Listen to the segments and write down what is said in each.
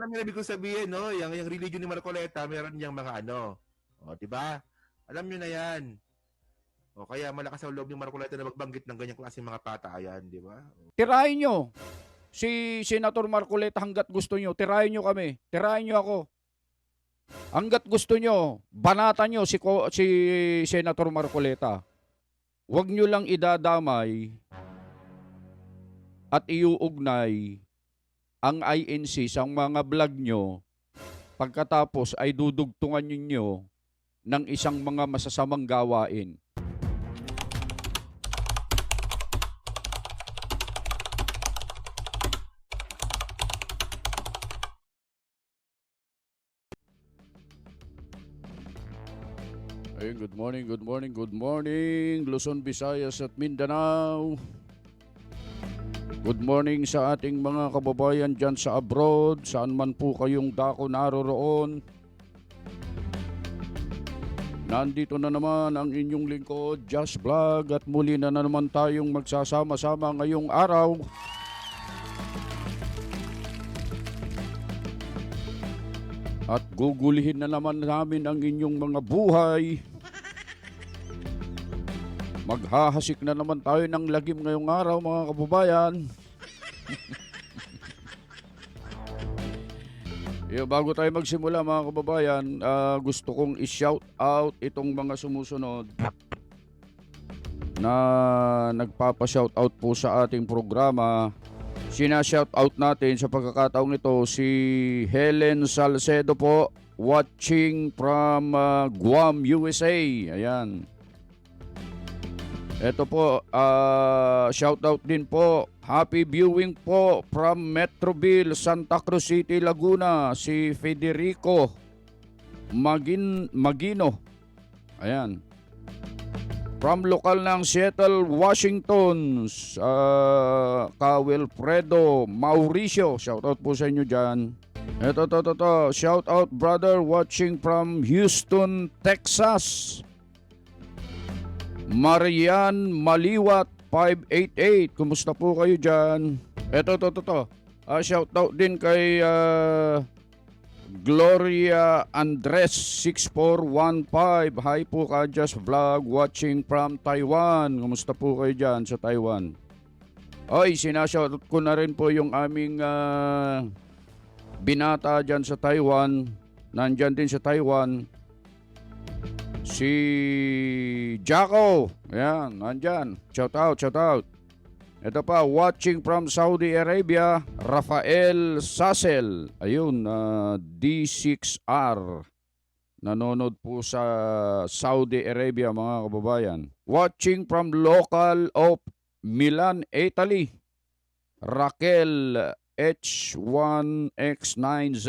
alam niyo na ibig kong sabihin, no? Yung religion ni Marcoleta, meron niyang mga ano. O, di ba? Alam niyo na yan. O, kaya malakas ang loob ni Marcoleta na magbanggit ng ganyang klaseng mga patayan, di ba? Tirahin nyo si Senator Marcoleta hanggat gusto nyo. Tirahin nyo kami. Tirahin nyo ako. Hanggat gusto nyo, banatan nyo si Senator Marcoleta. Huwag nyo lang idadamay at iuugnay ang INC sa mga vlog nyo pagkatapos ay dudugtungan ninyo ng isang mga masasamang gawain. Ayun, good morning, good morning, good morning, Luzon, Visayas at Mindanao. Good morning sa ating mga kababayan dyan sa abroad, saan man po kayong dako naroroon. Nandito na naman ang inyong lingkod, Just Vlog, at muli na naman tayong magsasama-sama ngayong araw. At gugulihin na naman namin ang inyong mga buhay. Maghahasik na naman tayo ng lagim ngayong araw, mga kababayan. Bago tayo magsimula, mga kababayan, gusto kong i-shout out itong mga sumusunod na nagpapa-shout out po sa ating programa. Sina-shout out natin sa pagkakataong ito si Helen Salcedo po, watching from Guam, USA. Ayan. Ito po, shoutout din po. Happy viewing po from Metroville, Santa Cruz City, Laguna. Si Federico Magino. Ayan. From lokal ng Seattle, Washington, ka Wilfredo Mauricio. Shoutout po sa inyo dyan. Ito. Shoutout brother watching from Houston, Texas. Marian Maliwat 588. Kumusta po kayo dyan? Ito. Shoutout din kay Gloria Andres 6415. Hi po ka, Just Vlog watching from Taiwan. Kumusta po kayo dyan sa Taiwan? Oy, sinashoutout ko na rin po yung aming binata dyan sa Taiwan. Nandyan din sa Taiwan. Si Jaco, ayan, nandyan. Shout out. Ito pa, watching from Saudi Arabia, Rafael Sasel. Ayun, D6R. Nanonood po sa Saudi Arabia, mga kababayan. Watching from local of Milan, Italy, Raquel H1X9Z.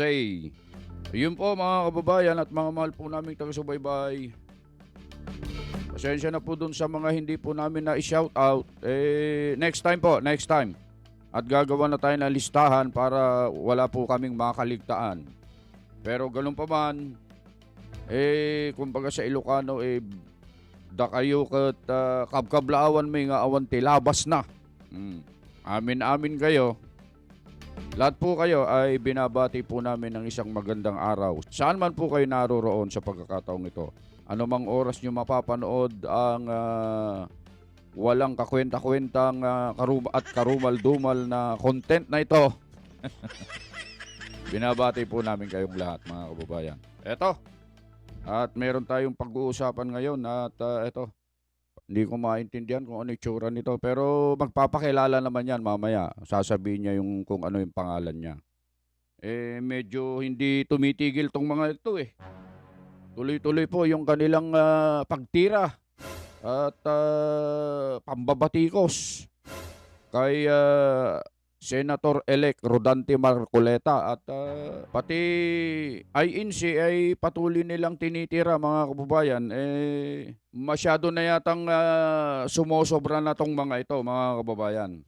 Ayun po, mga kababayan at mga mahal po naming taga-subaybay. Pasensya na po dun sa mga hindi po namin na i-shout out. Next time. At gagawa na tayo ng listahan para wala po kaming makaligtaan. Pero ganun pa man, kumbaga sa Ilocano, da kayo kat kabkablaawan may nga awan tilabas na. Amin kayo. Lahat po kayo ay binabati po namin ng isang magandang araw. Saan man po kayo naroroon sa pagkakataong ito. Ano mang oras nyo mapapanood ang walang kakwenta-kwentang at karumal-dumal na content na ito. Binabati po namin kayong lahat, mga kababayan. Eto. At meron tayong pag-uusapan ngayon at eto. Hindi ko maintindihan kung ano yung tsura nito. Pero magpapakilala naman yan mamaya. Sasabihin niya kung ano yung pangalan niya. Medyo hindi tumitigil tong mga ito Tuloy-tuloy po yung kanilang pagtira at pambabatikos kay Senator-elect Rodante Marcoleta at pati INC ay patuloy nilang tinitira, mga kababayan. Masyado na yatang sumosobra na tong mga ito, mga kababayan.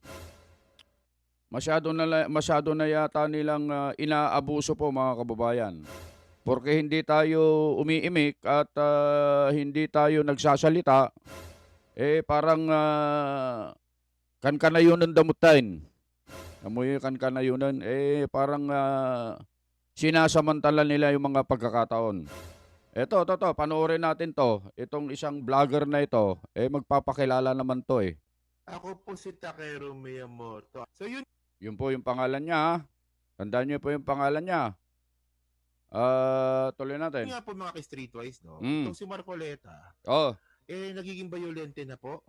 Masyado na yata nilang inaabuso po, mga kababayan. Porque hindi tayo umiimik at hindi tayo nagsasalita, parang kan-kanayunan damutain. Amoy kan-kanayunan, parang sinasamantala nila yung mga pagkakataon. Ito, panoorin natin to. Itong isang vlogger na ito, magpapakilala naman to eh. Ako po si Takeru Miyamoto. So yun Yun po yung pangalan niya. Ha? Tandaan niyo po yung pangalan niya. Tuloy natin. nga po mga ka-streetwise, no? Mm. Itong si Marcoleta, Oh. nagiging violente na po.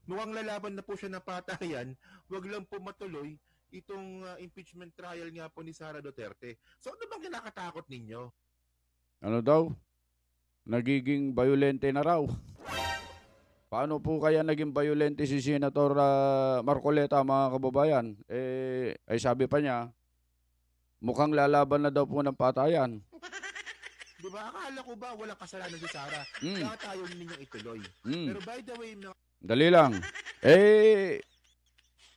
Mukhang lalaban na po siya ng patayan. Wag lang po matuloy itong impeachment trial nga po ni Sara Duterte. So ano bang kinakatakot ninyo? Ano daw? Nagiging violente na raw. Paano po kaya naging violente si Senator Marcoleta, mga kababayan? Ay sabi pa niya, mukhang lalaban na daw po ng patayan. Di ba? Akala ko ba walang kasalanan si Sara? Kaya tayo ninyong ituloy. Pero by the way, Dali lang.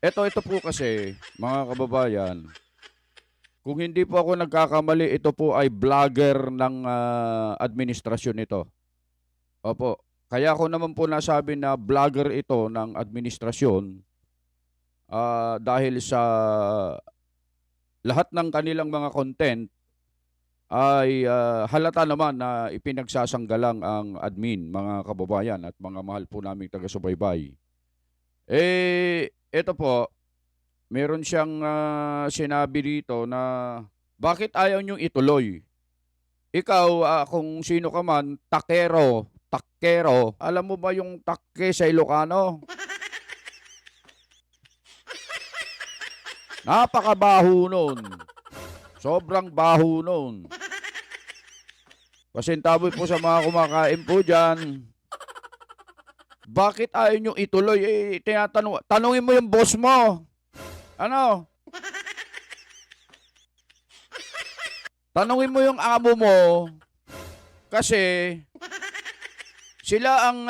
Ito po kasi, mga kababayan, kung hindi po ako nagkakamali, ito po ay vlogger ng administrasyon ito. Opo. Kaya ako naman po nasabi na vlogger ito ng administrasyon dahil sa lahat ng kanilang mga content ay halata naman na ipinagsasanggalang ang admin, mga kababayan at mga mahal po naming taga-subaybay. Ito po, meron siyang sinabi dito na bakit ayaw niyong ituloy? Ikaw, kung sino ka man, takkero, alam mo ba yung takke sa Ilocano? Napakabaho nun. Sobrang baho nun. Pasintaboy po sa mga kumakain po dyan. Bakit ayaw niyong ituloy? Tanungin mo yung boss mo. Ano? Tanungin mo yung amo mo. Kasi sila ang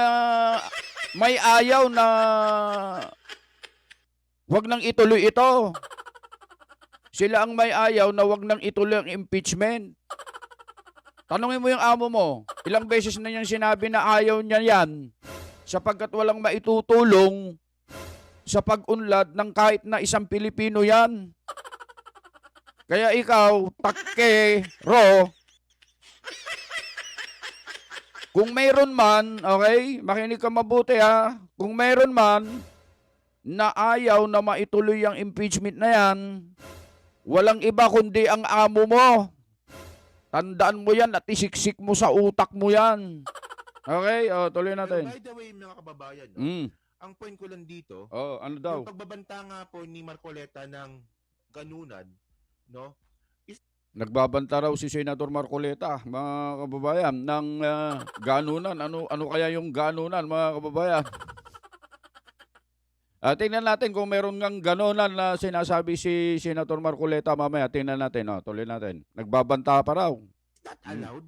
may ayaw na wag nang ituloy ito. Sila ang may ayaw na wag nang ituloy ang impeachment. Tanungin mo yung amo mo. Ilang beses na niyang sinabi na ayaw niya yan sapagkat walang maitutulong sa pag-unlad ng kahit na isang Pilipino yan. Kaya ikaw, takkero, kung mayroon man, okay, makinig ka mabuti ha, kung mayroon man na ayaw na maituloy ang impeachment na yan, walang iba kundi ang amo mo. Tandaan mo yan at isiksik mo sa utak mo yan. Okay, tuloy natin. By the way, mga kababayan, no? Ang point ko lang dito, ano daw? yung pagbabanta nga po ni Marcoleta ng ganunan, no? Nagbabanta raw si Senator Marcoleta, mga kababayan, ng ganunan. Ano kaya yung ganunan, mga kababayan? Tingnan natin kung meron ngang ganunan na sinasabi si Senator Marcoleta mamaya. Tingnan natin, tuloy natin. Nagbabanta pa raw. Is that allowed?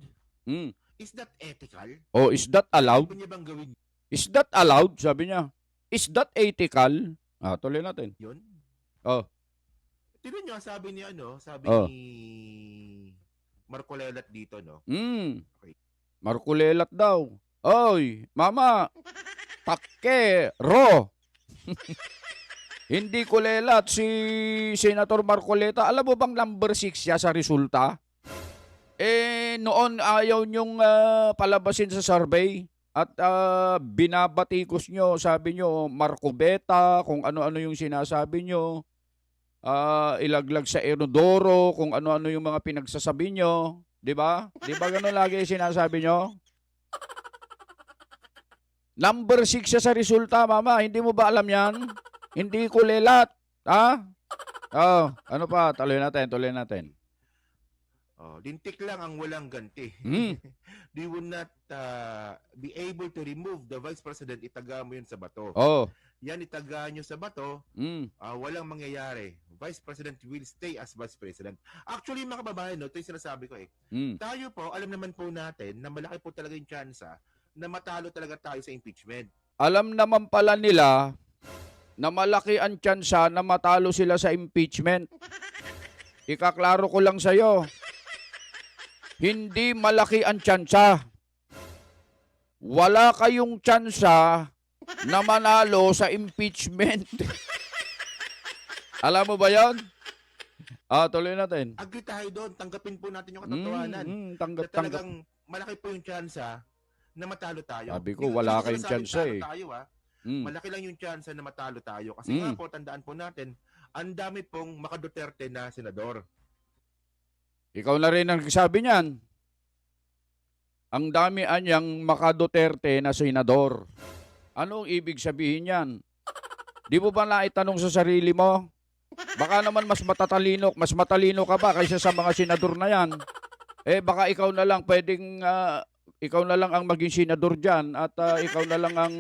Is that ethical? Is that allowed? Ano niya bang gawin Is that allowed? Sabi niya. Is that ethical? Tuloy natin. yun? Tignan nyo, sabi ni ni Marcolelat dito, no? Okay. Marcolelat daw. Oy, mama, takkero. Hindi kulelat si Senator Marcoleta. Alam mo bang number 6 siya sa resulta? Noon ayaw niyong palabasin sa survey at binabatikos nyo, sabi nyo, Marcobeta, kung ano-ano yung sinasabi nyo. Ilaglag sa Enodoro, kung ano-ano yung mga pinagsasabi nyo. Di ba? Di ba gano'n lagi sinasabi nyo? Number 6 siya sa resulta, mama. Hindi mo ba alam yan? Hindi ko lelat. Ha? Ano pa? Tuloy natin. Lintik lang ang walang ganti. They will not be able to remove the Vice President. Itaga mo yun sa bato. Yan, itaga nyo sa bato. Walang mangyayari. Vice President will stay as Vice President. Actually, mga kababayan, ito yung sinasabi ko Tayo po, alam naman po natin na malaki po talaga yung tsansa na matalo talaga tayo sa impeachment. Alam naman pala nila na malaki ang tsansa na matalo sila sa impeachment. Ikaklaro ko lang sa'yo. Hindi malaki ang tsansa. Wala kayong tsansa na manalo sa impeachment. Alam mo ba yon? Tuloy natin. Agree tayo doon. Tanggapin po natin yung katotohanan. Tanggap. Talagang malaki po yung tsansa na matalo tayo. Sabi ko, wala kayong tsansa eh. Tayo, malaki lang yung tsansa na matalo tayo. Kasi nga po, tandaan po natin, ang dami pong maka-Duterte na senador. Ikaw na rin ang nagsabi niyan. Ang dami anyang maka-Duterte na senador. Anong ibig sabihin yan? Di mo ba naitanong sa sarili mo? Baka naman mas matalino ka ba kaysa sa mga senador na yan? Baka ikaw na lang pwedeng, ikaw na lang ang maging senador dyan at ikaw na lang ang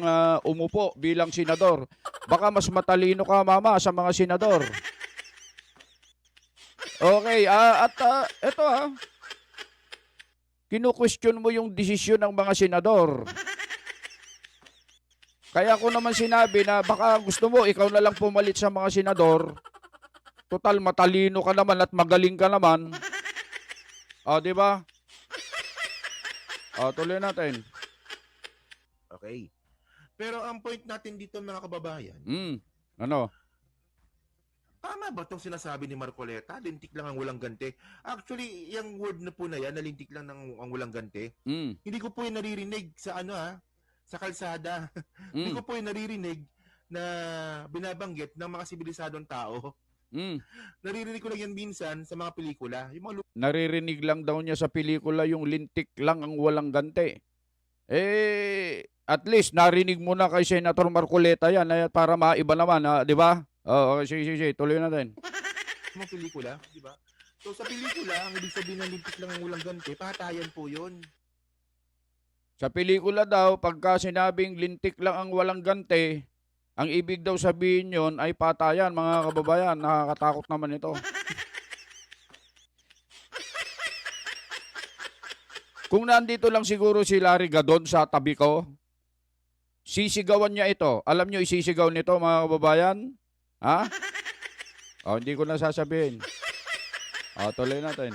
umupo bilang senador. Baka mas matalino ka, mama, sa mga senador. Okay, eto kinu-question mo yung desisyon ng mga senador. Kaya ko naman sinabi na baka gusto mo, ikaw na lang pumalit sa mga senador. Total, matalino ka naman at magaling ka naman. Di ba? Tuloy natin. Okay. Pero ang point natin dito, mga kababayan, ano? tama ba itong sinasabi ni Marcoleta? Lintik lang ang walang ganti. Actually, yung word na po na yan, na lintik lang ang walang ganti, hindi ko po yung naririnig sa sa kalsada. Hindi ko po yung naririnig na binabanggit ng mga sibilisadong tao. Naririnig ko lang yan minsan sa mga pelikula. Yung mga naririnig lang daw niya sa pelikula yung lintik lang ang walang ganti. At least narinig mo na kay Senator Marcoleta yan para maiba naman, di ba? Okay, sige, tuloy natin. Mga pelikula, di ba? So sa pelikula, ang ibig sabihin ng lintik lang ang walang ganti, patayan po yun. Sa pelikula daw, pagka sinabing lintik lang ang walang ganti, ang ibig daw sabihin yon ay patayan, mga kababayan. Nakakatakot naman ito. Kung nandito lang siguro si Larry Gadon sa tabi ko, sisigawan niya ito. Alam niyo isisigaw nito, mga kababayan? Ha? Hindi ko na sasabihin. Tuloy natin.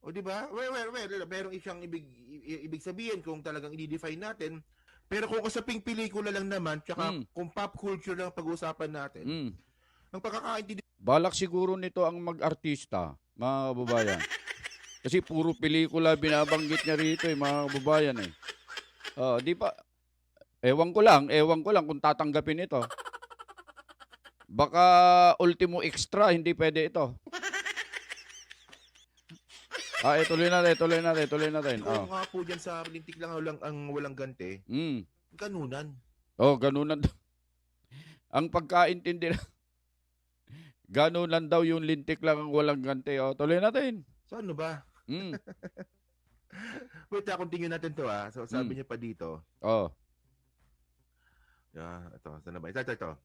O di ba? Well, merong isang ibig sabihin kung talagang i-define natin. Pero kung kasaping pelikula lang naman, tsaka kung pop culture lang pag-uusapan natin, ang pagkakaintindi... Balak siguro nito ang mag-artista, mga kababayan. Kasi puro pelikula binabanggit niya rito, mga kababayan eh. Di pa... Ewan ko lang kung tatanggapin ito. Baka ultimo extra, hindi pwede ito. Tuloy natin. Kung nga po dyan sa lintik lang ang walang ganti, ganunan. Ganunan. Ang pagkaintindi ganunan daw yung lintik lang ang walang ganti. Tuloy natin. So ano ba? Wait, continue natin to So sabi niya pa dito. Ito, saan na ba? Ito.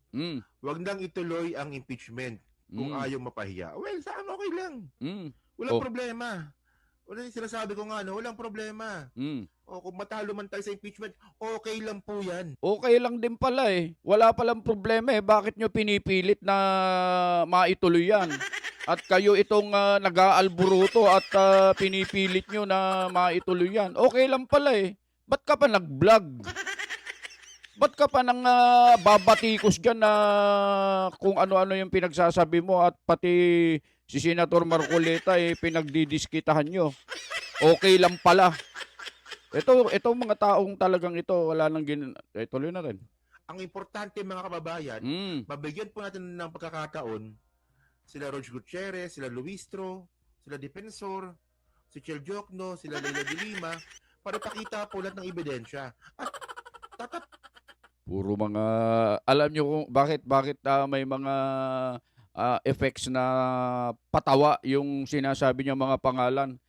Huwag nang ituloy ang impeachment kung ayaw mapahiya. Well, saan okay lang. Walang problema. Yung sinasabi ko nga, walang problema. Kung matalo man tayo sa impeachment, okay lang po yan. Okay lang din pala eh. Wala palang problema eh. Bakit nyo pinipilit na maituloy yan? At kayo itong nag-aalburuto at pinipilit nyo na maituloy yan. Okay lang pala eh. Ba't ka pa nag-vlog? Ba't ka pa nang babatikos dyan na kung ano-ano yung pinagsasabi mo at pati si Senator Marcoleta pinagdidiskitahan nyo? Okay lang pala. Ito mga taong talagang ito, wala nang tuloy natin. Ang importante mga kababayan, mabigyan po natin ng pagkakataon sila Rog Gutierrez, sila Luistro, sila Defensor, si Chel Jokno, sila Leila de Lima, para pakita po lahat ng ebidensya. At puro mga, alam nyo kung bakit may mga effects na patawa yung sinasabi niya mga pangalan.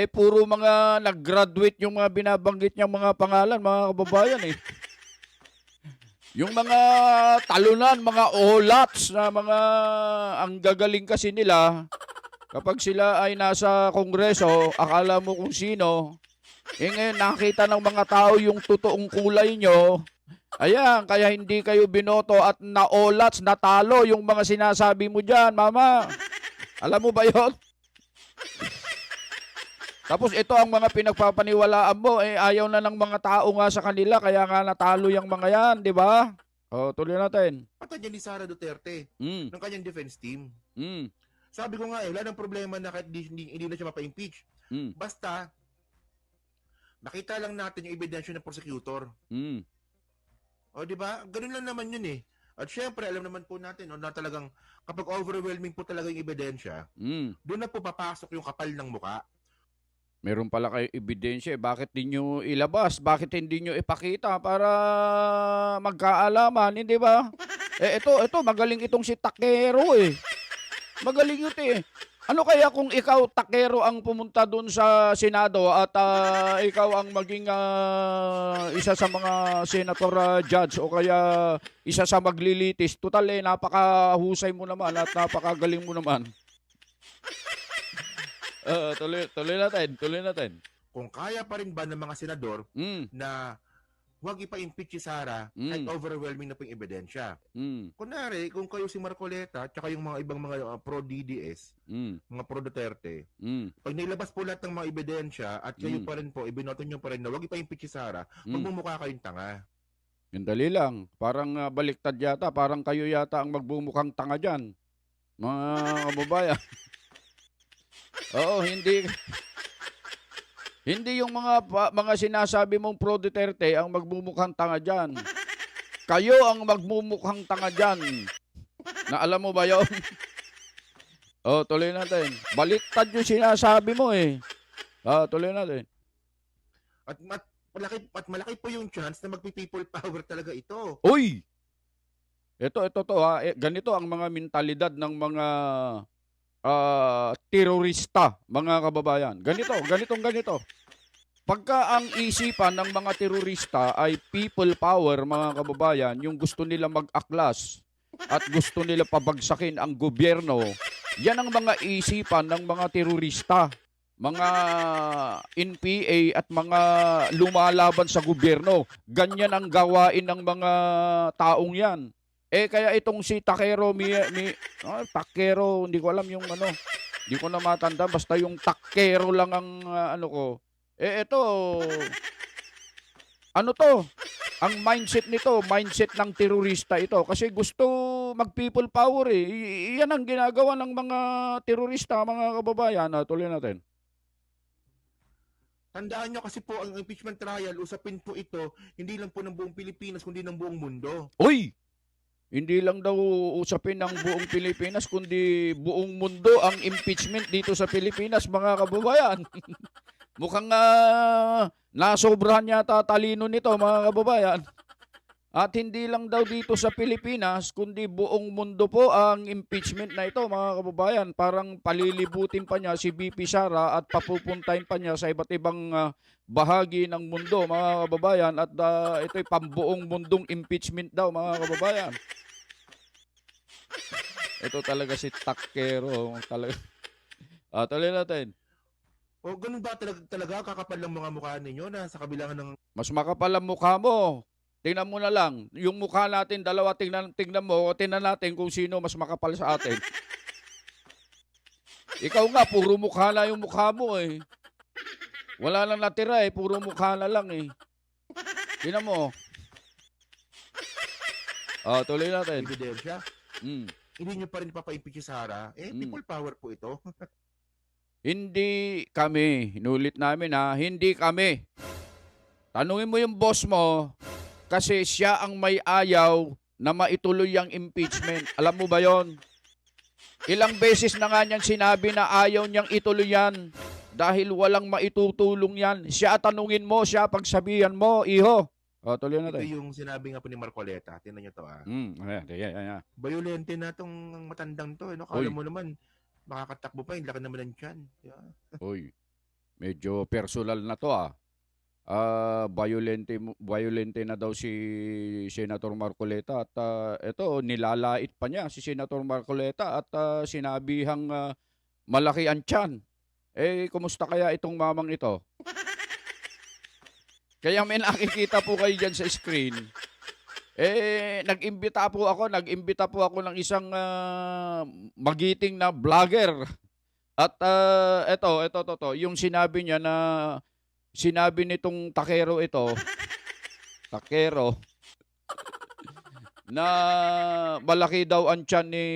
Puro mga nag-graduate yung mga binabanggit niyang mga pangalan, mga kababayan eh. Yung mga talunan, mga olats na mga, ang gagaling kasi nila, kapag sila ay nasa kongreso, akala mo kung sino, ngayon nakita ng mga tao yung totoong kulay nyo. Ayan, kaya hindi kayo binoto at naolats, natalo yung mga sinasabi mo dyan, mama. Alam mo ba yon? Tapos ito ang mga pinagpapaniwalaan mo, ayaw na ng mga tao nga sa kanila, kaya nga natalo yung mga yan, di ba? Oh, tuloy natin. Patad yan ni Sara Duterte Mm. ng kanyang defense team. Mm. Sabi ko nga wala nang problema na kahit hindi na siya mapa-impeach. Mm. Basta, nakita lang natin yung ebidensya ng prosecutor. Mm. O, di ba? Ganun lang naman yun eh. At syempre, alam naman po natin na talagang kapag overwhelming po talaga yung ebidensya, doon na po papasok yung kapal ng muka. Meron pala kayo ebidensya. Bakit di nyo ilabas? Bakit hindi nyo ipakita para magkaalaman? Hindi ba? Ito, magaling itong si Takero eh. Magaling yun eh. Ano kaya kung ikaw, Takero, ang pumunta dun sa Senado at ikaw ang maging isa sa mga senator judge o kaya isa sa maglilitis? Total napakahusay mo naman at napakagaling mo naman. Tuloy natin. Kung kaya pa rin ba ng mga senador na huwag ipa-impeach si Sara kahit overwhelming na po yung ebidensya. Kunwari, kung kayo si Marcoleta at saka yung mga ibang mga pro-DDS, mga pro-Duterte, pag nilabas po lahat ng mga ebidensya at kayo pa rin po, ibinoto nyo pa rin na huwag ipa-impeach si Sara, magmumukha kayong tanga. Yung dali lang. Parang baliktad yata. Parang kayo yata ang magbumukhang tanga dyan. Mga kababayan. Oo, hindi yung mga sinasabi mong pro Duterte ang magmumukhang tanga diyan. Kayo ang magmumukhang tanga diyan. Na alam mo ba 'yon? Oh, tuloy natin. Baliktad yung sinasabi mo eh. Tuloy natin. At malaki po yung chance na magpi-people power talaga ito. Uy! Ito to ha. Ganito ang mga mentalidad ng mga terorista, mga kababayan. Ganito. Pagka ang isipan ng mga terorista ay people power, mga kababayan, yung gusto nila mag-aklas at gusto nila pabagsakin ang gobyerno, yan ang mga isipan ng mga terorista, mga NPA at mga lumalaban sa gobyerno. Ganyan ang gawain ng mga taong yan. Kaya itong si Takero, Takero, hindi ko alam yung ano, hindi ko na matanda, basta yung Takero lang ang ano ko. Ito, ano to? Ang mindset nito, mindset ng terorista ito. Kasi gusto mag-people power eh. Yan ang ginagawa ng mga terorista, mga kababayan. Tuloy natin. Tandaan nyo kasi po, ang impeachment trial, usapin po ito, hindi lang po ng buong Pilipinas, kundi ng buong mundo. Uy! Hindi lang daw usapin ng buong Pilipinas, kundi buong mundo ang impeachment dito sa Pilipinas, mga kababayan. Mukhang nasobrahan yata talino nito, mga kababayan. At hindi lang daw dito sa Pilipinas, kundi buong mundo po ang impeachment na ito, mga kababayan. Parang palilibutin pa niya si BP Sara at papupuntahin pa niya sa iba't ibang bahagi ng mundo, mga kababayan. At ito'y pambuong mundong impeachment daw, mga kababayan. Ito talaga si Takero. Tuloy natin. O ganun ba talaga kakapal lang mga mukha ninyo na sa kabilangan ng... Mas makapal ang mukha mo. Tingnan mo na lang. Yung mukha natin, dalawa, tingnan mo. Tingnan natin kung sino mas makapal sa atin. Ikaw nga, puro mukha na yung mukha mo eh. Wala lang natira eh. Puro mukha na lang eh. Tingnan mo. Tuloy natin. Ebidensya. Hindi nyo pa rin papa-impeach si Sara. People power po ito. Hindi kami. Inulit namin hindi kami. Tanungin mo yung boss mo kasi siya ang may ayaw na maituloy ang impeachment. Alam mo ba yon? Ilang beses na nga niyang sinabi na ayaw niyang ituloy yan dahil walang maitutulong yan. Siya tanungin mo, siya pagsabihan mo, iho. Tuloy na tayo. Ito yung sinabi nga po ni Marcoleta. Tingnan nyo to Ayan. Violente na tong matandang to. Kala mo naman, makakatakbo pa, yung laki naman ng tiyan. Yeah. Uy, medyo personal na to violente na daw si Senator Marcoleta at ito nilalait pa niya si Senator Marcoleta at sinabihang malaki ang tiyan. Kumusta kaya itong mamang ito? Kaya may nakikita po kayo dyan sa screen. Nag-imbita po ako ng isang magiting na vlogger. At ito, yung sinabi niya na sinabi nitong Takero ito, Takero, na malaki daw ang tiyan ni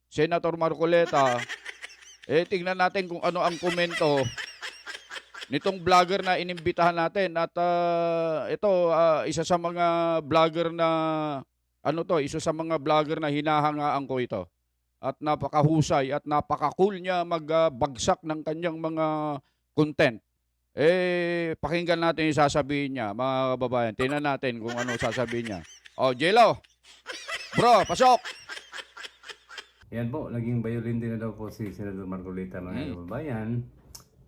Senator Marcoleta, tingnan natin kung ano ang komento nitong vlogger na inimbitahan natin. At ito, isa sa mga vlogger na, isa sa mga vlogger na hinahangaan ko ito. At napakahusay at napaka-cool niya magbagsak ng kanyang mga content. Pakinggan natin yung sasabihin niya, mga kababayan. Tingnan natin kung ano sasabihin niya. Jello, bro, pasok! Yan po, naging violin din na daw po si Senador Marcoleta, mga kababayan,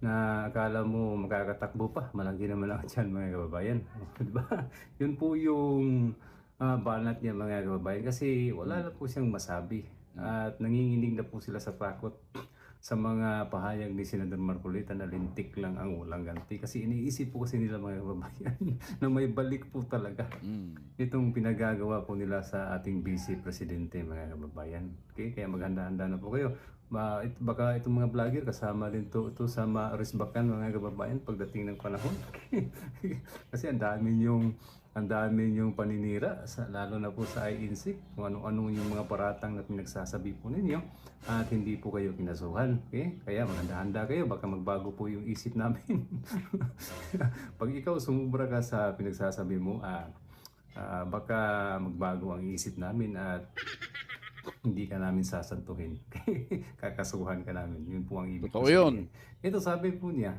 na akala mo makakatakbo pa, malaki naman ang tiyan, mga kababayan. Diba? Yun po yung banat niya, mga kababayan, kasi wala na po siyang masabi. At nanginginig na po sila sa takot sa mga pahayag ni Senador Marcoleta na lintik lang ang walang ganti. Kasi iniisip po kasi nila, mga kababayan, na may balik po talaga itong pinagagawa po nila sa ating Vice Presidente, mga kababayan. Okay? Kaya maghanda-handa na po kayo. Baka itong mga vlogger kasama din ito sa marisbakan, mga kababayan, pagdating ng panahon. Kasi ang dami yung paninira, lalo na po sa INC, kung ano-ano yung mga paratang na pinagsasabi po ninyo at hindi po kayo kinasuhan. Okay? Kaya maganda-handa kayo, baka magbago po yung isip namin. Pag ikaw sumubra ka sa pinagsasabi mo, baka magbago ang isip namin at hindi ka namin sasantuhin. Kakasuhan ka namin. Yun po ang ibig Totoo yun. Ito sabi po niya,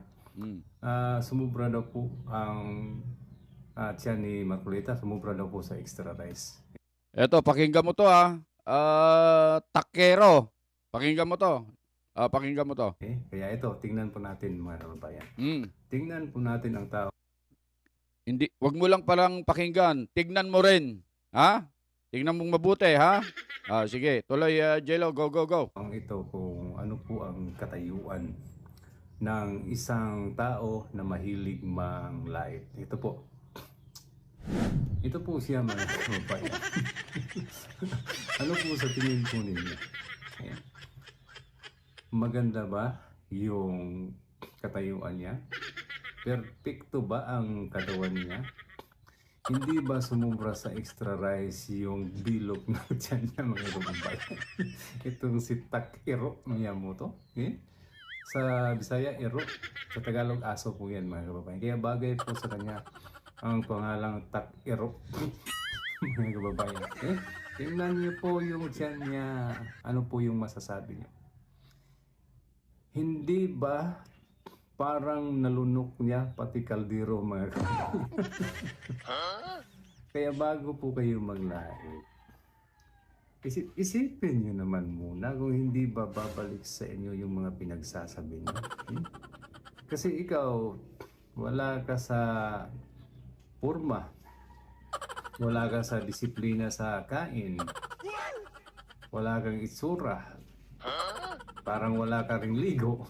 sumubra daw po ang tiyan ni Marcoleta, sumubra daw po sa extra rice. Eto, pakinggan mo to Takero. Pakinggan mo to. Pakinggan mo to. Okay? Kaya ito, tingnan po natin, mga kababayan. Tingnan po natin ang tao. Hindi, wag mo lang parang pakinggan. Tignan mo rin. Ha? Tignan mong mabuti, ha? Sige, tuloy, Jello, go, go, go. Ang ito kung ano po ang katayuan ng isang tao na mahilig manglait. Ito po. Ito po siya, mga kababayan. Ano po sa tingin po ninyo? Ayan. Maganda ba yung katayuan niya? Perfecto ba ang katawan niya? Hindi ba sumubra sa extra rice yung bilog na tiyan niya, mga kababayan? Itong si Takero Miyamoto. Okay? Sa Bisaya, Ero. Sa Tagalog, aso po yan, mga kababayan. Kaya bagay po sa kanya ang pangalang Takero. Mga kababayan. Okay? Tingnan niyo po yung tiyan niya. Ano po yung masasabi niyo? Hindi ba parang nalunok niya pati kaldero, mga kababayan? Kaya bago po kayo maglait, isipin nyo naman muna kung hindi ba babalik sa inyo yung mga pinagsasabi niyo. Kasi ikaw, wala ka sa forma, wala ka sa disiplina sa kain, wala kang itsura, parang wala ka ring ligo.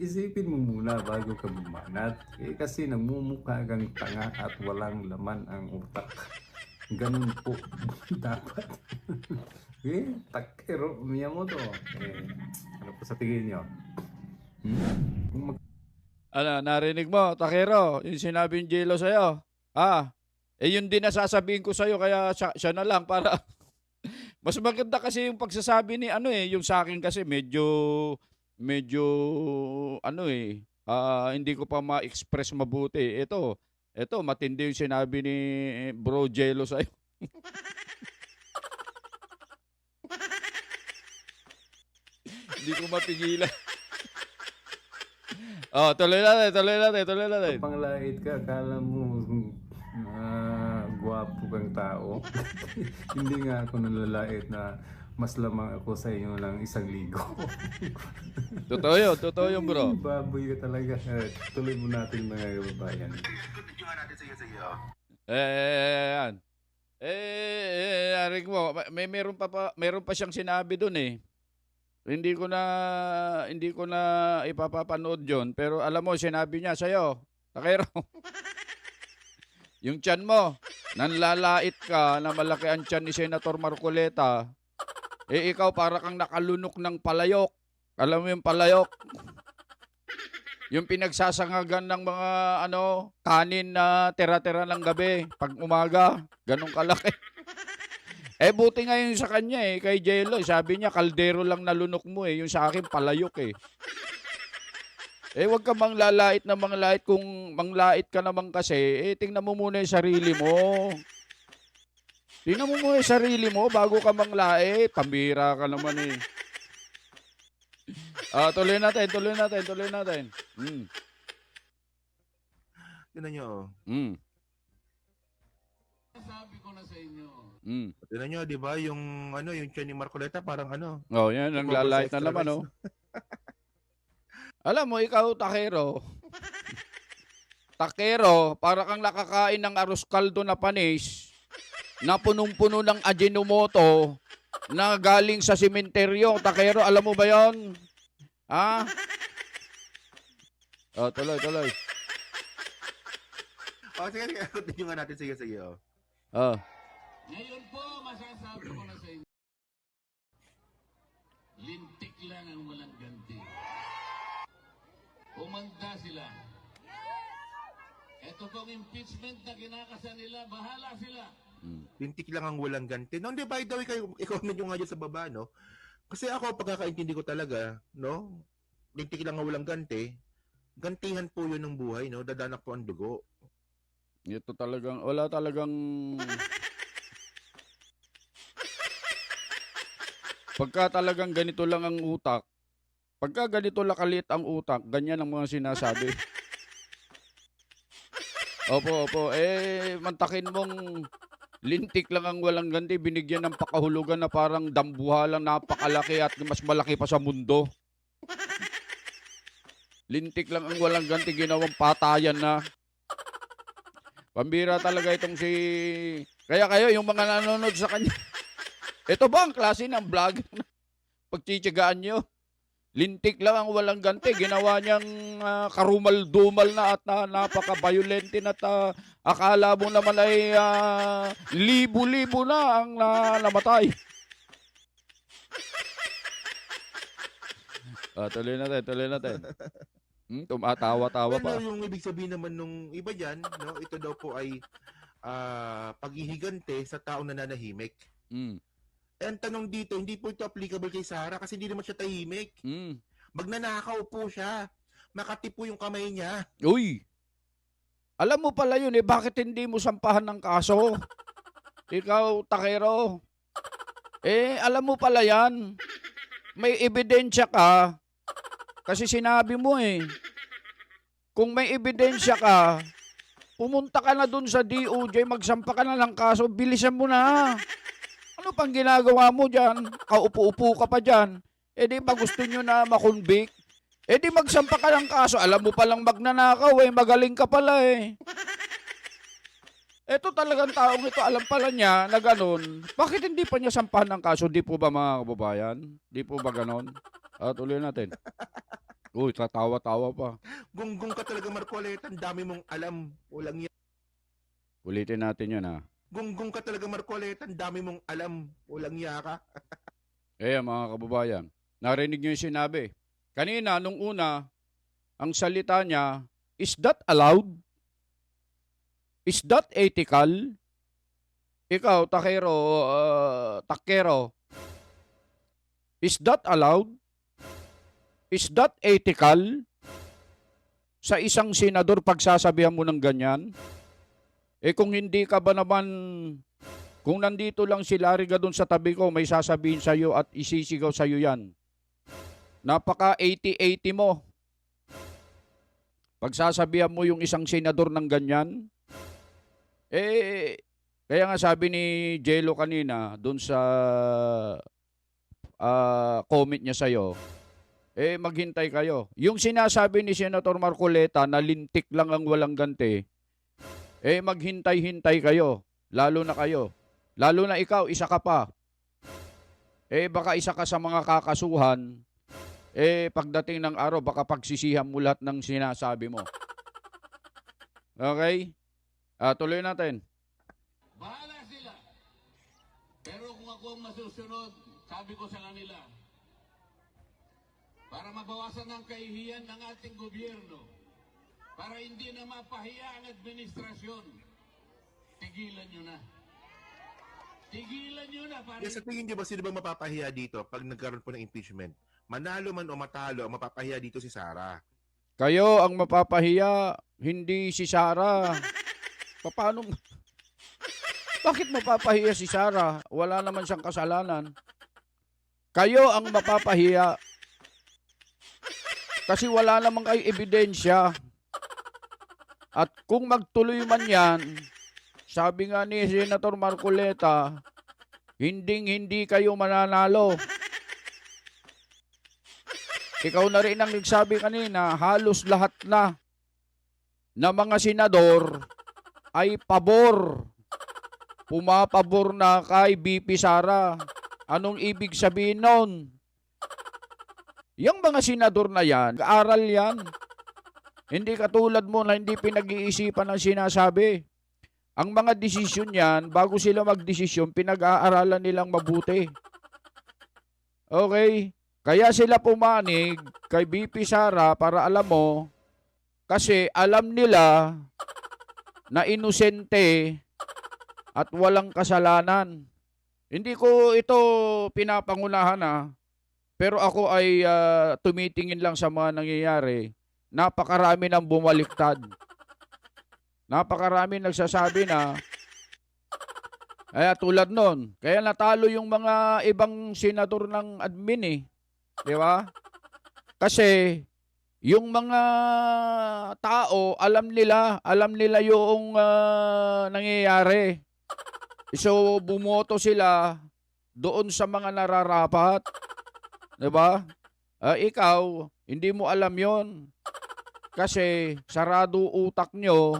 Isipin mo muna bago ka bumanat. Kasi nagmumukha kang tanga at walang laman ang utak. Ganun po dapat. Takero Miyamoto. Ano po sa tingin nyo? Narinig mo, Takero, yung sinabi ni Jello sa'yo. Yun din na sasabihin ko sa'yo, kaya siya na lang para... Mas maganda kasi yung pagsasabi ni yung sa akin kasi medyo hindi ko pa ma-express mabuti. Ito matindi yung sinabi ni Bro Jello sa'yo. Hindi ko mapigilan. Tuloy natin. Panglait ka, akala mo gwapo kang tao. Hindi nga ako nalalait na mas lamang ako sa inyo ng 1,000. Totoo yun, bro. Baboy ka talaga. Tuloy mo natin, mga kababayan. Yan. Arik mo, meron pa siyang sinabi doon eh. Hindi ko na ipapapanood 'yon, pero alam mo sinabi niya sa'yo, Takero. Yung tiyan mo, nanlalait ka na malaki ang tiyan ni Senator Marcoleta. Ikaw para kang nakalunok ng palayok. Alam mo yung palayok? Yung pinagsasangagan ng mga kanin na tira-tira ng gabi pag umaga, ganun kalaki. Buti nga yung sa kanya kay Jello, sabi niya kaldero lang nalunok mo yung sa akin palayok wag ka manglalait na manglait. Kung manglait ka naman kasi, tingnan mo muna yung sarili mo. Tingnan mo muna yung sarili mo bago ka manglait. Pambira ka naman tuloy natin. Tingnan nyo. Sabi ko na sa inyo. Tingnan nyo, di ba? Yung tiyan ni Marcoleta parang Yan, nanglalait na naman Alam mo, ikaw, takero, para kang nakakain ng arroz caldo na panis, na punong-puno ng Ajinomoto, na galing sa simenteryo. Takero, alam mo ba yon? Ha? Tuloy. Sige, continue nga natin. Sige. Ngayon po, masasabi ko na sa inyo. Lintik lang ang walang ganti. Umanda sila. Ito pong impeachment na kinakasa nila, bahala sila. Lintik lang ang walang ganti. No, hindi, by the way, kayo, i-comment nyo nga dyan sa baba, no? Kasi ako, pagkakaintindi ko talaga, no? Lintik lang ang walang ganti. Gantihan po yun ng buhay, no? Dadanak po ang dugo. Ito talagang, wala talagang... Pagka talagang ganito lang ang utak, pagka ganito lang kaliit ang utak, ganyan ang mga sinasabi. Opo. Mantakin mong lintik lang ang walang ganti, binigyan ng pakahulugan na parang dambuhalang napakalaki at mas malaki pa sa mundo. Lintik lang ang walang ganti, ginawang patayan na. Pambira talaga itong si... Kaya kayo, yung mga nanonood sa kanya, ito ba ang klase ng vlog? Pagtsitsagaan nyo? Lintik lang ang walang ganti. Ginawa niyang karumal-dumal na at napaka-violente na akala mo naman ay libo-libo na ang namatay. Tuloy natin. Tumatawa-tawa pa. Yung ibig sabihin naman nung iba dyan, no? Ito daw po ay paghihigante sa taong nananahimik. Ang tanong dito, hindi po ito applicable kay Sarah kasi hindi naman siya tahimik. Magnanakaw po siya. Makati po yung kamay niya. Uy! Alam mo pala yun bakit hindi mo sampahan ng kaso? Ikaw, takero. Alam mo pala yan. May ebidensya ka. Kasi sinabi mo Kung may ebidensya ka, pumunta ka na dun sa DOJ, magsampa ka na ng kaso, bilisan mo na. Ano pang ginagawa mo dyan? Kaupo-upo ka pa dyan. Di ba gusto nyo na makonvict? Di magsampa ka ng kaso. Alam mo palang magnanakaw magaling ka pala Ito talagang taong ito, alam pala niya na ganun. Bakit hindi pa niya sampahan ng kaso? Di po ba mga kababayan? Di po ba ganon? Tuloy natin. Uy, tatawa-tawa pa. Gunggong ka talaga, Marcoleta. Ang dami mong alam. Walang yan. Ulitin natin yun Gunggong ka talaga, Marcoleta. Ang dami mong alam. Walang yaka. Mga kababayan, narinig nyo yung sinabi. Kanina, nung una, ang salita niya, is that allowed? Is that ethical? Ikaw, takero, is that allowed? Is that ethical? Sa isang senador, pagsasabihan mo ng ganyan? Kung hindi ka ba naman, kung nandito lang si Larry doon sa tabi ko, may sasabihin sa'yo at isisigaw sa'yo yan. Napaka 80-80 mo. Pagsasabihan mo yung isang senador ng ganyan, kaya nga sabi ni Jello kanina, doon sa comment niya sa'yo, maghintay kayo. Yung sinasabi ni Senator Marcoleta na lintik lang ang walang ganti, maghintay-hintay kayo. Lalo na kayo. Lalo na ikaw, isa ka pa. Baka isa ka sa mga kakasuhan, pagdating ng araw, baka pagsisihan mo lahat ng sinasabi mo. Okay? Tuloy natin. Bahala sila. Pero kung ako ang masusunod, sabi ko sa kanila, para mabawasan ang kahihiyan ng ating gobyerno, para hindi na mapahiya ang administrasyon, tigilan nyo na. Tigilan nyo na. Para Sa tingin niyo ba, sino bang mapapahiya dito pag nagkaroon po ng impeachment? Manalo man o matalo, ang mapapahiya dito si Sara. Kayo ang mapapahiya, hindi si Sara. Paano? Bakit mapapahiya si Sara? Wala naman siyang kasalanan. Kayo ang mapapahiya. Kasi wala naman kayo ebidensya. At kung magtuloy man yan, sabi nga ni Senator Marcoleta, hindi kayo mananalo. Ikaw na rin ang nagsabi kanina, halos lahat na mga senador ay pabor. Pumapabor na kay BP Sara. Anong ibig sabihin nun? Yung mga senador na yan, aral yan. Hindi katulad mo na hindi pinag-iisipan ang sinasabi. Ang mga desisyon yan, bago sila magdesisyon, pinag-aaralan nilang mabuti. Okay? Kaya sila pumanig kay BP Sara para alam mo, kasi alam nila na inosente at walang kasalanan. Hindi ko ito pinapangunahan pero ako ay tumitingin lang sa mga nangyayari. Napakarami ng bumaliktad. Napakarami nagsasabi na tulad nun. Kaya natalo yung mga ibang senador ng admin Di ba? Kasi yung mga tao alam nila yung nangyayari. So bumoto sila doon sa mga nararapat. Di ba? Ikaw, hindi mo alam yon. Kasi sarado utak nyo,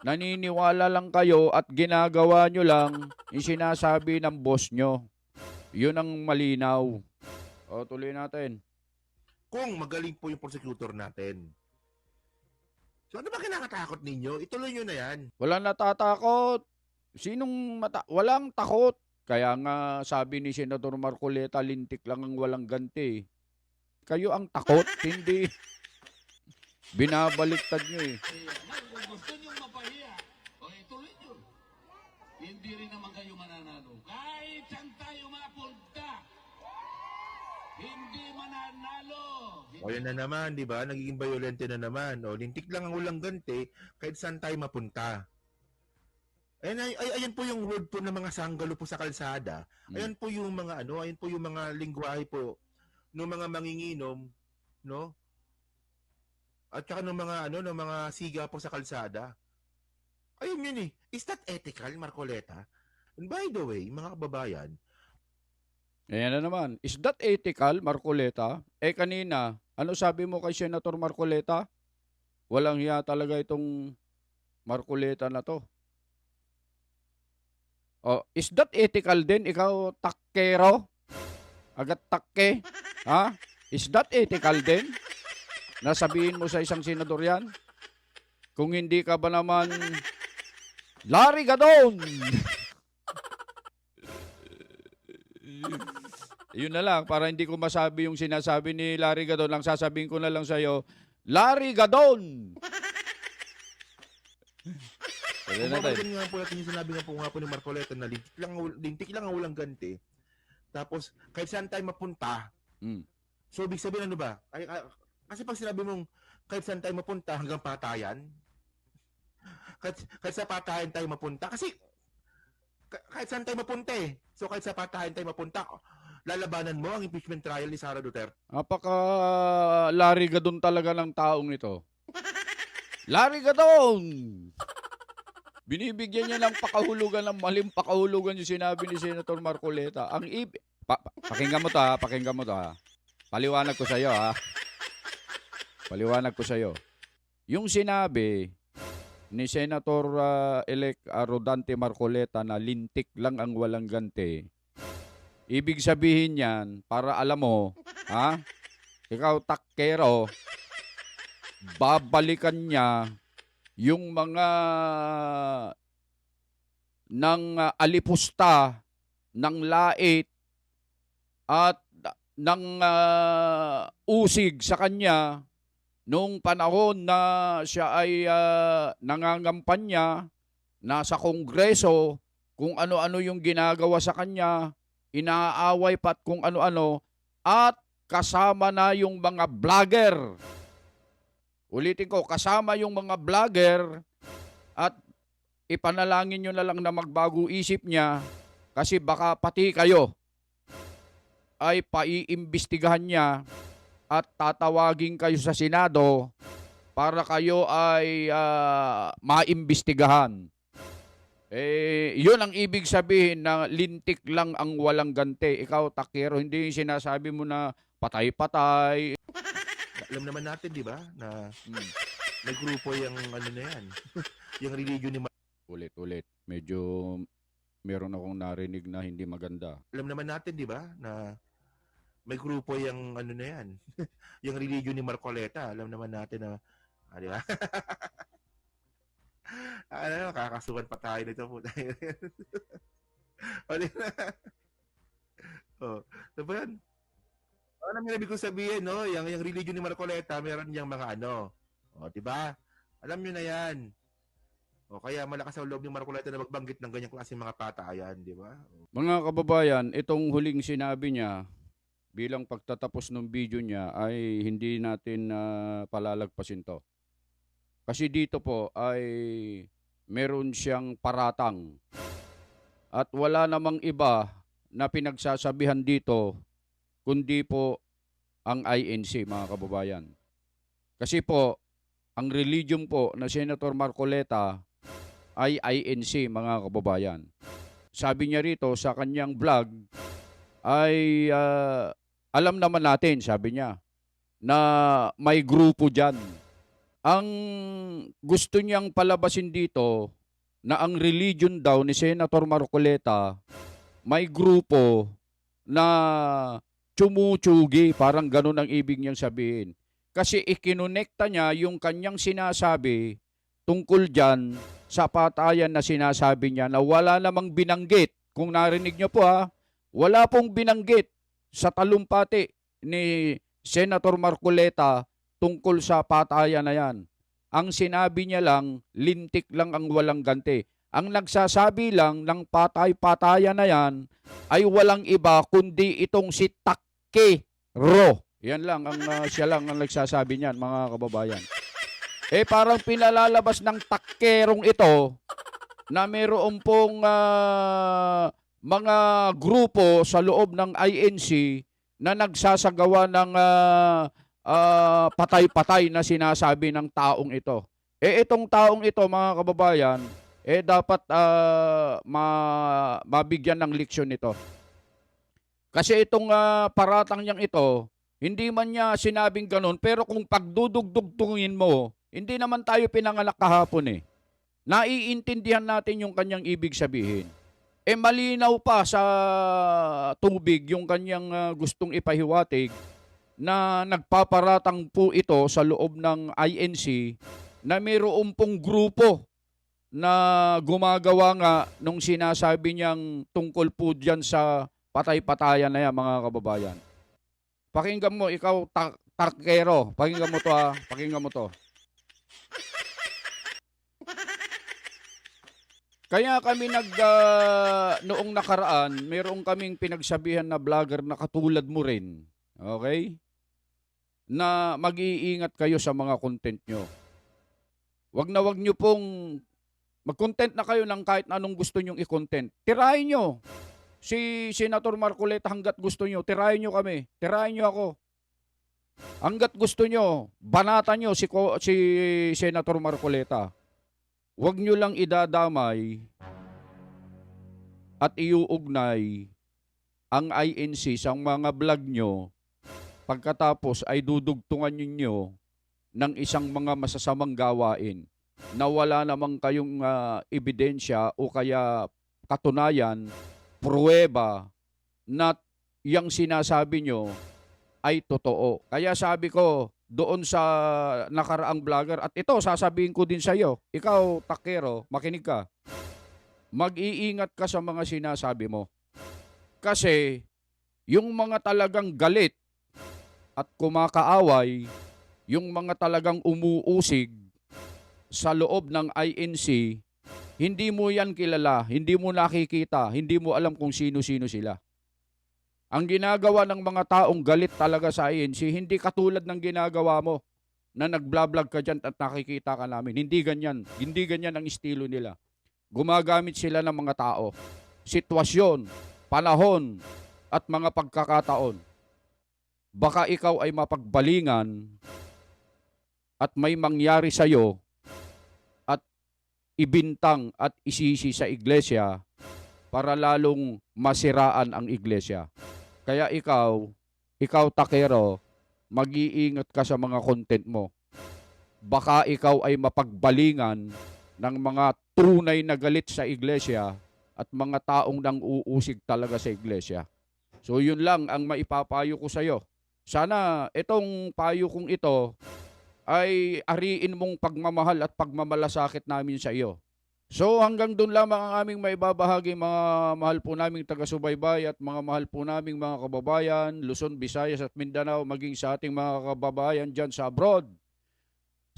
naniniwala lang kayo at ginagawa nyo lang yung sinasabi ng boss nyo. Yun ang malinaw. O, tuloy natin. Kung magaling po yung prosecutor natin. So ano ba kinakatakot ninyo? Ituloy nyo na yan. Walang natatakot. Walang takot. Kaya nga sabi ni Senator Marcoleta, lintik lang ang walang ganti. Kayo ang takot, hindi. Binabaliktad nyo kung gusto nyo mapahiya, ituloy nyo. Hindi rin naman kayo mananalo. Kahit saan tayo mapunta, hindi mananalo. O yan na naman, di ba? Nagiging violente na naman. O, lintik lang ang walang ganti, kahit saan tayo mapunta. Ayan po yung word po ng mga sanggalo po sa kalsada. Ayan po yung mga ayan po yung mga lingwahe po ng mga manginginom, no? At saka ng mga siga po sa kalsada. Ayun yun Is that ethical, Marcoleta? And by the way, mga kababayan, Ayan na naman. Is that ethical, Marcoleta? Kanina, ano sabi mo kay Senator Marcoleta? Walang hiya talaga itong Marcoleta na to. Is that ethical din? Ikaw, takkero? Agat takke? Ha? Is that ethical din? Nasabihin mo sa isang senador yan? Kung hindi ka ba naman Larry Gadon! Yun na lang, para hindi ko masabi yung sinasabi ni Larry Gadon, lang sasabihin ko na lang sa'yo, Larry Gadon! kung mabalikan nga po natin yung sinabi nga po ni Marcoleta na lintik lang ang walang ganti. Tapos, kahit saan tayo mapunta, so ibig sabihin ano ba? Kasi pag sinabi mong kahit saan tayo mapunta hanggang patayan, kahit sa patayan tayo mapunta, kasi kahit saan tayo mapunta So kahit sa patayan tayo mapunta, lalabanan mo ang impeachment trial ni Sara Duterte. Napaka Larry Gadon talaga ng taong ito. Larry Gadon! Binibigyan niya ng pakahulugan, ng maling pakahulugan yung sinabi ni Senator Marcoleta. Pakinggan mo to ha. Paliwanag ko sa'yo Paliwanag ko sa'yo. Yung sinabi ni Senator elect Rodante Marcoleta na lintik lang ang walang ganti. Ibig sabihin yan, para alam mo, ikaw takkero, babalikan niya yung mga ng alipusta, ng lait, at ng usig sa kanya nung panahon na siya ay nangangampanya, nasa Kongreso, kung ano-ano yung ginagawa sa kanya, inaaway pat kung ano-ano, at kasama na yung mga vlogger. Ulitin ko, kasama yung mga vlogger, at ipanalangin nyo na lang na magbago isip niya kasi baka pati kayo ay paiimbestigahan niya at tatawagin kayo sa Senado para kayo ay maimbestigahan. Yun ang ibig sabihin na lintik lang ang walang ganti. Ikaw, Takero, hindi yung sinasabi mo na patay-patay. Alam naman natin, di ba, na may grupo yung ano na yan. Yung religion ni Ulit. Medyo meron akong narinig na hindi maganda. Alam naman natin, di ba, na may grupo yung ano na yan. Yung religion ni Marcoleta. Alam naman natin na, di ba? Ano, kakasuhan pa tayo nito po tayo. O, di ba? O, diba yan? Ano ang ibig kong sabihin, no? Yung religion ni Marcoleta, meron niyang mga ano. O, di ba? Alam niyo na yan. O, kaya malakas ang loob ni Marcoleta na magbanggit ng ganyang klaseng mga patayan, di ba? Mga kababayan, itong huling sinabi niya bilang pagtatapos ng video niya ay hindi natin palalagpasin to. Kasi dito po ay meron siyang paratang. At wala namang iba na pinagsasabihan dito kundi po ang INC, mga kababayan. Kasi po, ang religion po na Senator Marcoleta ay INC, mga kababayan. Sabi niya rito sa kanyang vlog ay alam naman natin, sabi niya, na may grupo dyan. Ang gusto niyang palabasin dito na ang religion daw ni Senator Marcoleta may grupo na tsumutsugi, parang ganun ang ibig niyang sabihin. Kasi ikinonekta niya yung kanyang sinasabi tungkol dyan sa patayan na sinasabi niya na wala namang binanggit. Kung narinig niyo po wala pong binanggit sa talumpati ni Senator Marcoleta tungkol sa patayan na yan. Ang sinabi niya lang, lintik lang ang walang ganti. Ang nagsasabi lang ng patay-patayan na yan ay walang iba kundi itong si Takero. Yan lang, siya lang ang nagsasabi niyan, mga kababayan. Parang pinalalabas ng Takerong ito na mayroon pong mga grupo sa loob ng INC na nagsasagawa ng patay-patay na sinasabi ng taong ito. Itong taong ito, mga kababayan, dapat mabigyan ng leksyon ito. Kasi itong paratang niyang ito, hindi man niya sinabing ganun, pero kung pagdudugtungin mo, hindi naman tayo pinanganak kahapon Naiintindihan natin yung kanyang ibig sabihin. Malinaw pa sa tubig yung kanyang gustong ipahiwatig na nagpaparatang po ito sa loob ng INC na mayroon pong grupo na gumagawa nga nung sinasabi niyang tungkol po dyan sa patay-patayan na yan, mga kababayan. Pakinggan mo, ikaw, Takero. Pakinggan mo to Pakinggan mo to. Kaya kami noong nakaraan, mayroong kaming pinagsabihan na vlogger na katulad mo rin. Okay? Na mag-iingat kayo sa mga content nyo. Wag nyo pong mag-content na kayo ng kahit anong gusto nyong i-content. Tirahin nyo. Si Senator Marcoleta hanggat gusto nyo, tirahin nyo kami. Tirahin nyo ako. Hanggat gusto nyo, banatan nyo si Senator Marcoleta. Huwag nyo lang idadamay at iuugnay ang INC sa mga vlog nyo pagkatapos ay dudugtungan ninyo ng isang mga masasamang gawain na wala namang kayong ebidensya o kaya katunayan, pruweba na yung sinasabi nyo ay totoo. Kaya sabi ko, doon sa nakaraang vlogger, at ito sasabihin ko din sa iyo, ikaw Takero, makinig ka. Mag-iingat ka sa mga sinasabi mo. Kasi yung mga talagang galit at kumakaaway, yung mga talagang umuusig sa loob ng INC, hindi mo yan kilala, hindi mo nakikita, hindi mo alam kung sino-sino sila. Ang ginagawa ng mga taong galit talaga sa INC, hindi katulad ng ginagawa mo na nag-vlog ka dyan at nakikita ka namin. Hindi ganyan. Hindi ganyan ang estilo nila. Gumagamit sila ng mga tao, sitwasyon, panahon, at mga pagkakataon. Baka ikaw ay mapagbalingan at may mangyari sa'yo at ibintang at isisi sa iglesia para lalong masiraan ang iglesia. Kaya ikaw takero, mag-iingat ka sa mga content mo. Baka ikaw ay mapagbalingan ng mga tunay na galit sa iglesia at mga taong nang uusig talaga sa iglesia. So yun lang ang maipapayo ko sa iyo. Sana itong payo kong ito ay ariin mong pagmamahal at pagmamalasakit namin sa iyo. So hanggang doon lamang ang aming maibabahagi, mga mahal po naming taga-subaybay at mga mahal po naming mga kababayan, Luzon, Visayas at Mindanao, maging sa ating mga kababayan dyan sa abroad.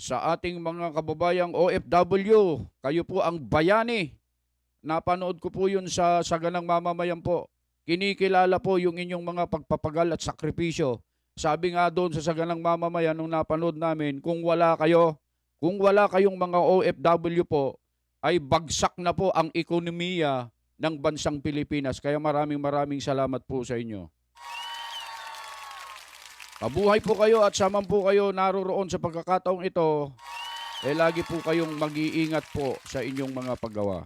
Sa ating mga kababayang OFW, kayo po ang bayani. Napanood ko po yun sa Saganang Mamamayan po. Kinikilala po yung inyong mga pagpapagal at sakripisyo. Sabi nga doon sa Saganang Mamamayan nung napanood namin, kung wala kayong mga OFW po, ay bagsak na po ang ekonomiya ng bansang Pilipinas. Kaya maraming salamat po sa inyo. Mabuhay po kayo at saman po kayo naroroon sa pagkakataong ito, lagi po kayong mag-iingat po sa inyong mga paggawa.